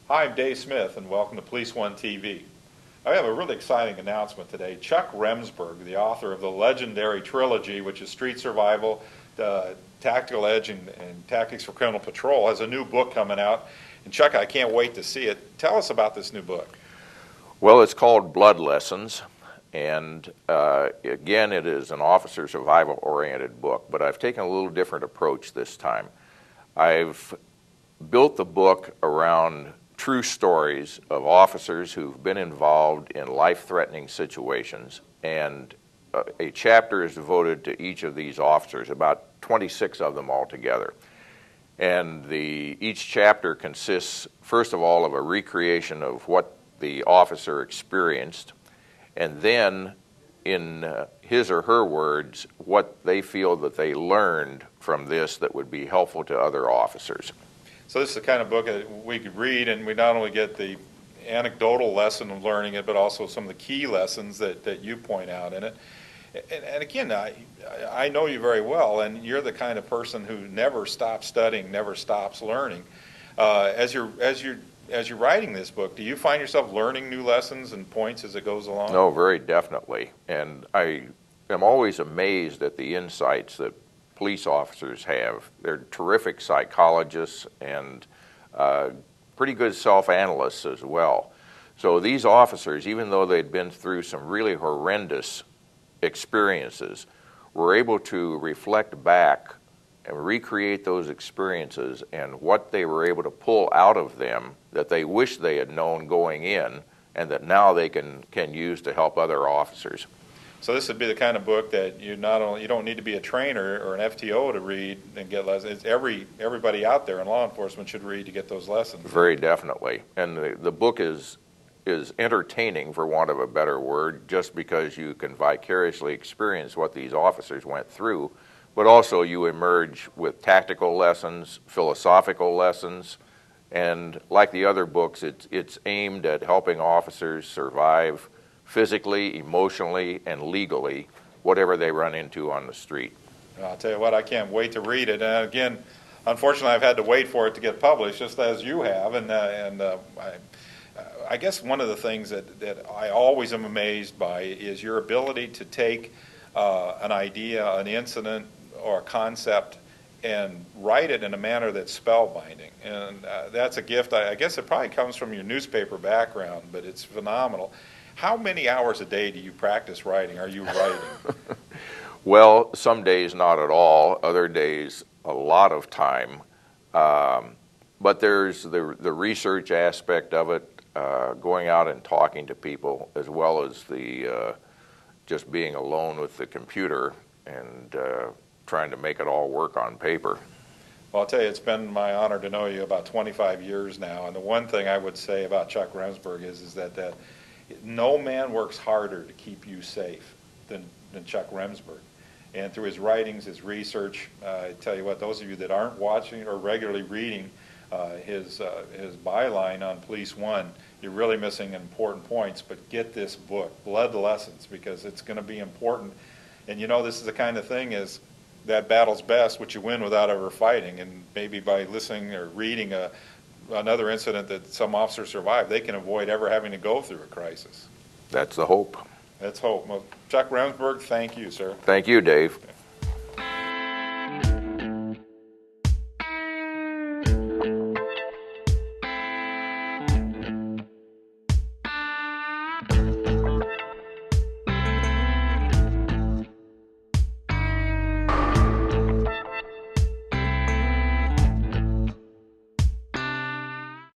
Hi, I'm Dave Smith, and welcome to PoliceOneTV. I have a really exciting announcement today. Chuck Remsberg, the author of the legendary trilogy, which is Street Survival, Tactical Edge, and Tactics for Criminal Patrol, has a new book coming out. And Chuck, I can't wait to see it. Tell us about this new book. Well, it's called Blood Lessons, and again, it is an officer survival-oriented book, but I've taken a little different approach this time. I've built the book around true stories of officers who've been involved in life-threatening situations, and a chapter is devoted to each of these officers, about 26 of them altogether. And each chapter consists, first of all, of a recreation of what the officer experienced, and then, in his or her words, what they feel that they learned from this that would be helpful to other officers. So this is the kind of book that we could read, and we not only get the anecdotal lesson of learning it, but also some of the key lessons that you point out in it. And again, I know you very well, and you're the kind of person who never stops studying, never stops learning. As you're writing this book, do you find yourself learning new lessons and points as it goes along? No, very definitely. And I am always amazed at the insights that police officers have. They're terrific psychologists and pretty good self-analysts as well. So these officers, even though they'd been through some really horrendous experiences, were able to reflect back and recreate those experiences and what they were able to pull out of them that they wish they had known going in, and that now they can use to help other officers. So this would be the kind of book that you don't need to be a trainer or an FTO to read and get lessons. Everybody out there in law enforcement should read to get those lessons. Very definitely. And the book is entertaining, for want of a better word, just because you can vicariously experience what these officers went through, but also you emerge with tactical lessons, philosophical lessons, and like the other books, it's aimed at helping officers survive physically, emotionally, and legally whatever they run into on the street. I'll tell you what, I can't wait to read it. And again, unfortunately, I've had to wait for it to get published, just as you have. I guess one of the things that I always am amazed by is your ability to take an idea, an incident, or a concept and write it in a manner that's spellbinding. And that's a gift. I guess it probably comes from your newspaper background, but it's phenomenal. How many hours a day do you practice writing? Are you writing? Well, some days not at all. Other days a lot of time. But there's the research aspect of it, going out and talking to people, as well as the just being alone with the computer and trying to make it all work on paper. Well, I'll tell you, it's been my honor to know you about 25 years now, and the one thing I would say about Chuck Remsberg is that no man works harder to keep you safe than Chuck Remsberg. And through his writings, his research, I tell you what, those of you that aren't watching or regularly reading his byline on Police One, you're really missing important points. But get this book, Blood Lessons, because it's going to be important. And you know, this is the kind of thing is that battle's best, which you win without ever fighting. And maybe by listening or reading another incident that some officer survived, they can avoid ever having to go through a crisis. That's the hope. That's hope. Well, Chuck Remsberg, thank you, sir. Thank you, Dave.